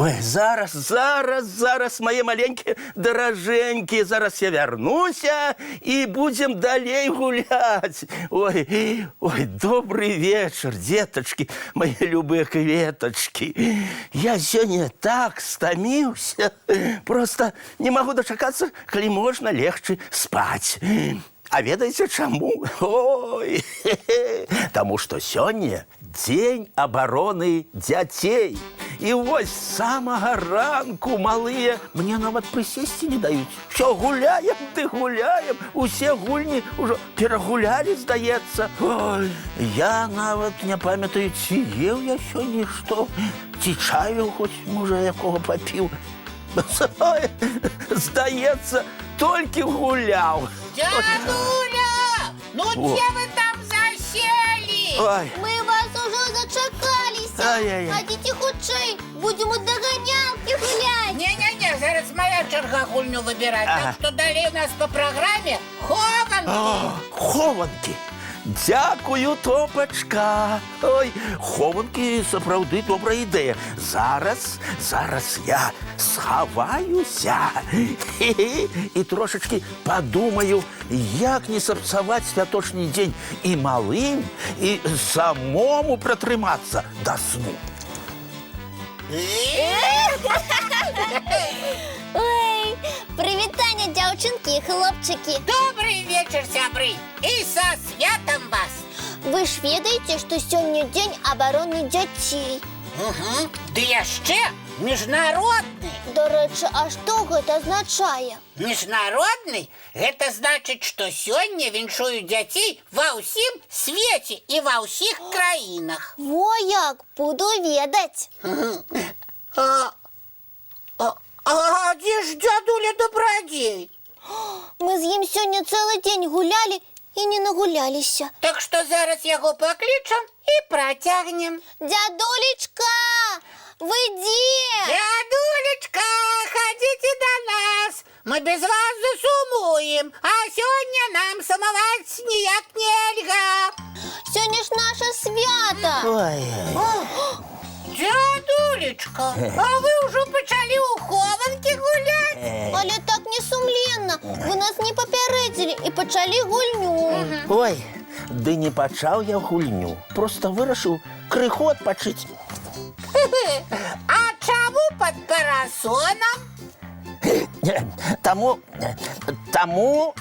Ой, зараз, мои маленькие дороженькие, зараз я вернуся и будем далей гулять. Ой, добрый вечер, деточки, мои любые кветочки. Я сегодня так стомился, просто не могу дочекаться, коли можно легче спать. А ведаеце чаму? Ой, потому что сегодня День обороны дзяцей. И вот с самого ранку малые мне нават присесть не дают. Все гуляем, да гуляем. Усе гульни уже перегуляли, здаецца. Ой, я нават не памятаю, ці ел я сегодня что, ці чаю хоть мужа якого попил. Ой, здаецца, только гулял. Дядуля, ну где вы там засели? Ой. Мы вас уже зачекались. Ай-яй-яй. Ходите худшей, будем у догонялки гулять. Не-не-не, зараз моя черга гульню выбирать. Ага. Так что далее у нас по программе хованки. Хованки. Дякую, Топачка. Ой, хованки сапраўды добрая ідэя. Зараз я схаваюся і трошечки подумаю, як не сапсаваць святочны дзень і малым, і самому пратрымацца да сну. Ой, привітання, дівчинки і хлопчики. Добрый вечер, сябры. И со святом вас. Вы ж ведаете, что сегодня День обороны детей? Угу. Да яшчэ міжнародны. До речі, а що гэта означає? Міжнародны – гэта значыць, што сёння віншуюць дзяцей ва ўсім свеце і ва ўсіх краінах. Во як, буду ведаць. А где ж дядуля Добродей? Мы з ім сёння цэлы дзень гулялі і не нагуляліся. Так што зараз яго паклічам і працягнем. Дядулечка, вы дзе? Дядулечка, ходите до нас. Мы без вас засумуем, а сёння нам сумаваць ніяк нельга. Сёння ж наше свято. Ой. Дядулечка, а вы ўжо пачалі ў хованкі гуляць? Але так не сумленна. Вы нас не папярэдзілі і пачалі гульню. Ой, ды не пачаў я гульню. Просто вырашыў крыху адпачыць. А чаму пад парасонам?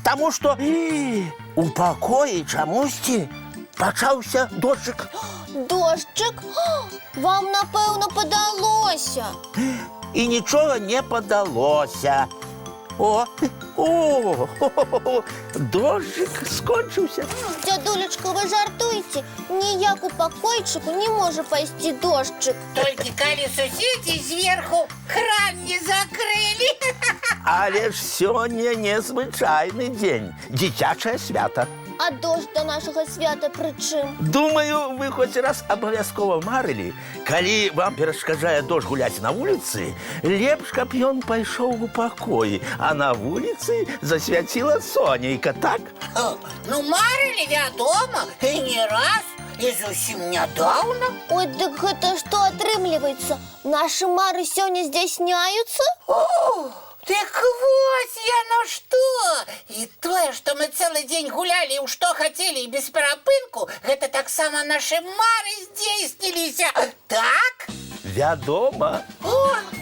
Таму што у пакоі чамусьці пачаўся дождж. Дождчик? Вам, напэўна, падалося. І нічога не падалося. Дождж скончыўся. Дядулечка, вы жартуеце? Ніяк у пакойчыку не можа пайсці дождчик. Толькі калі суседзі зверху кран не закрылі. Але ж сёння незвычайны дзень, дзіцячае свята. А дождь до нашага свята пры чым? Думаю, вы хоць раз абавязкова марылі, калі вам перашкаджае дождж гуляць на вуліцы, лепш, каб ён пайшоў у пакоі, а на вуліцы засвяціла сонейка, так? Ну, марылі, вядома, і не раз, і зусім нядаўна. Ой, дык гэта што атрымліваецца? Нашы мары сёння здзяйсняюцца? Так вось яно што! І тое, што мы цэлы дзень гулялі ў што хацелі і без перапынку, гэта таксама нашы мары здзейсніліся, так? Вядома.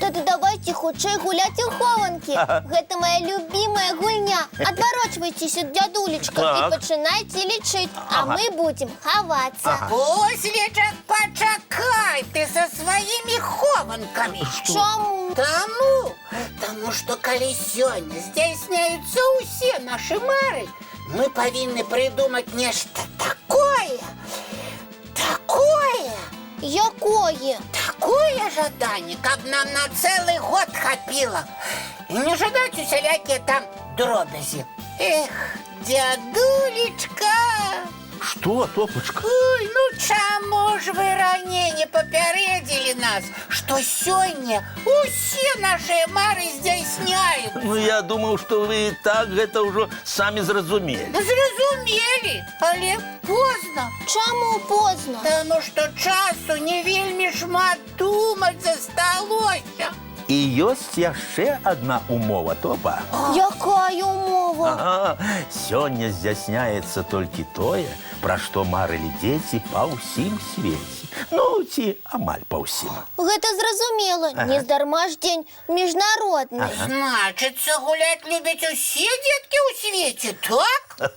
Тады давайте хутчэй гуляць у хованкі. Гэта моя любимая гульня. Адварочвайцеся, дядулечка, і пачынайце лічыць, а мы будзем хавацца. Ось, Лечак, пачакай ты са сваімі хованкамі. Чаму? Таму што калі сёння здзяйсняюцца ўсе нашы мары, мы павінны прыдумаць нешта такое. Якое? Такое жаданне, каб нам на цэлы год хапіла. І не жадаць усялякія там дробязі. Эх, дядулечка! Что, Топочка? Ой, ну чаму ж вы раней не папярэдзілі нас, што сёння усе наши мары здзяйсняюцца. Ну, я думал, что вы и так это уже сами зразумели. Зразумелі, але позна. Чаму позна? Таму што часу не вельмі шмат думаць засталося. И есть яшчэ одна умова, Топа. Якая умова? Ага, сёння здзяйсняецца толькі тое, пра што марылі дзеці па ўсім свеце. Ну, ці амаль па ўсім. Гэта зразумела. Нездарма ж дзень міжнародны. Значыцца, гуляць любяць усе дзеткі ў свеце, так?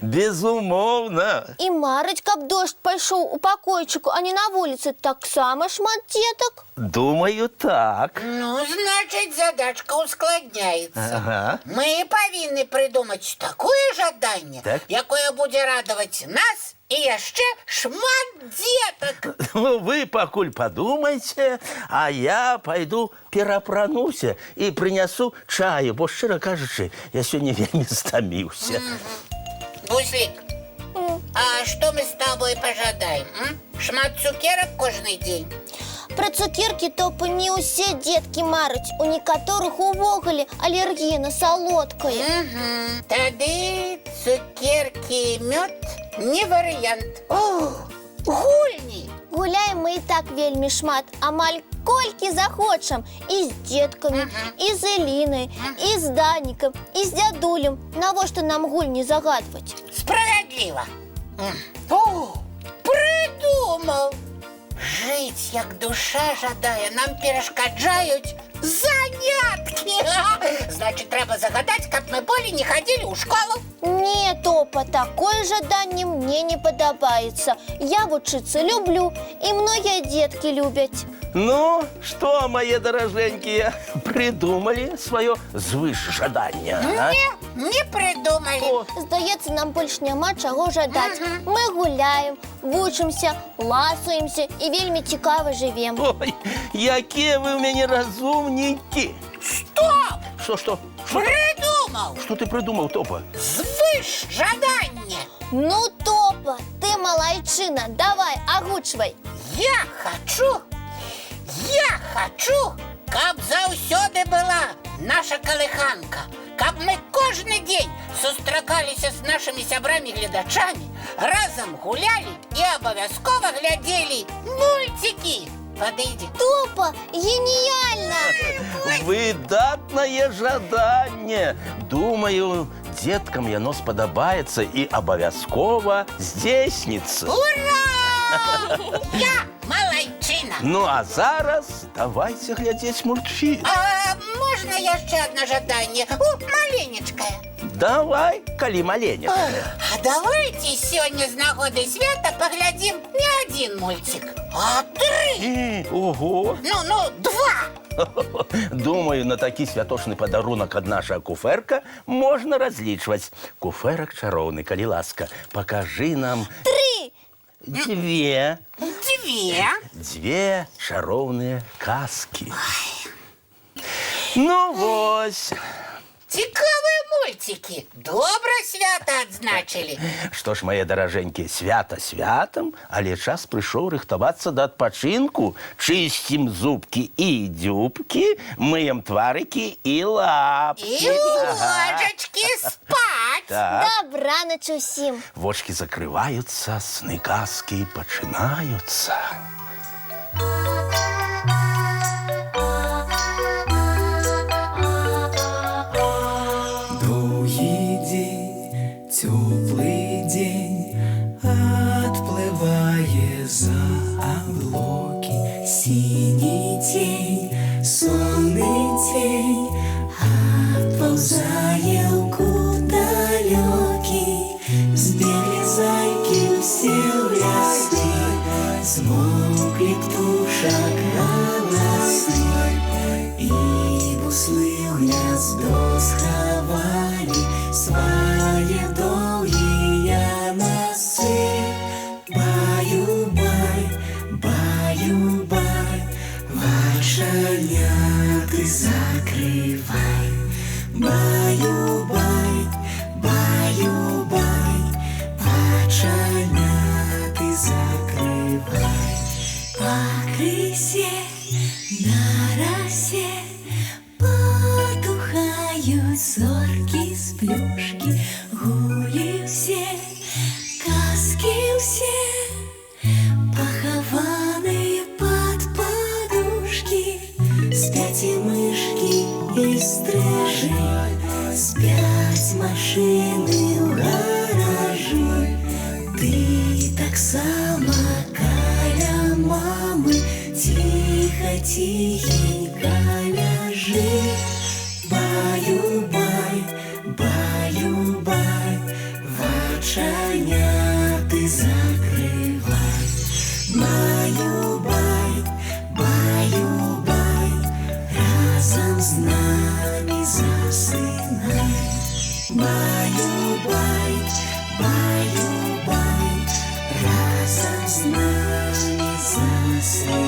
Безумоўна. І марыць, каб дождж пайшоў у пакойчыку, а не на вуліцы, таксама шмат дзетак. Думаю, так. Ну, значыць, задачка ускладняецца. Ага. Мы павінны прыдумаць такое жаданне, Так. якое будзе радаваць нас і яшчэ шмат дзетак. Ну, вы пакуль падумайце, а я пойду перапрануся і прынясу чаю, бо, шчыра кажучы, я сёння вельмі стаміўся. Буслик, а што мы з табой пажадаем? Шмат цукерак кожны дзень? Пра цукеркі топа не ўсе дзеткі мараць. У некаторых увогуле алергія на салодкае. Тады цукеркі і мёд не варыянт. О, гульні! Гуляем мы і так вельмі шмат, амаль колькі захочам. І з дзеткамі, і з Элінай, і з Данікам, і з дзядулем. Навошта нам гульні загадваць? Справядліва. О, прыдумаў! Жыць, як душа жадае, нам перашкаджаюць заняткі. Значит, трэба загадаць, каб мы болей не хадзілі ў школу. Не, Топа, такое жаданне мне не падабаецца. Я вучыцца люблю, і многія дзеткі любяць. Ну, что, мои дороженькие, придумали свое звышжаданне? Не прыдумалі. Здаецца, нам больш няма чаго жадаць. Мы гуляем, вучымся, ласуемся і вельмі цікава жывем. Ой, якія вы у мяне разумнікі. Стоп! Что? Прыдумаў! Что ты придумал, Топа? Звыш жаданне. Ну, Топа, ты малайчына, давай, агучвай. Я хочу, каб заўсёды была наша калыханка, каб мы кожны дзень сустракаліся з нашымі сябрамі-гледачамі, разам гулялі і абавязкова глядзелі мульцікі. Падыдзе. Топа, геніяльна! Выдатнае жаданне. Думаю, деткам яно спадабаецца і абавязкова здзейсніцца. Ура! Я малайчына. Ну, а зараз давайте глядзець мультфільм. А можна яшчэ адно жаданне? Маленечкае. Давай, калі маленька. А давайте сёння з нагоды свята паглядзім не адзін мульцік, а 3. Ого! Ну, 2. Думаю, на такі святочны падарунак ад наша куферка можна разлічваць. Куферак чароўны, калі ласка, пакажы нам 3! Две Дзве чароўныя казкі. Ну вось. цікавыя мульцікі. Добра свята адзначылі. Што ж, мае даражэнькія, свята святам, але час прыйшоў рыхтавацца да адпачынку. Чысцім зубкі і дзюбкі, мыем тварыкі і лапкі. І ложачкі спаць. Так. Добранач усім! Вочки закрываюцца, сны казкі пачынаюцца. Доўгі дзень, цёплы дзень, адплывае за аблокі. Сіні цень, сонны цень, адпаўзае ў кут далёкі. Збеглі зайкі ўсе ў ляскі, змоўклі На росе потухают зорки с плюшки, гули все, казки все, похованные под подушки. Спят и мышки, и стрижи, спят машины в гаражи. Ты так сама, каля мамы, тихо, тихенько ляжи. Баю-бай, баю-бай, вачаня ты закрывай. Баю-бай, баю-бай, разом с нами засынай. Баю-бай, баю-бай, разом с нами засынай.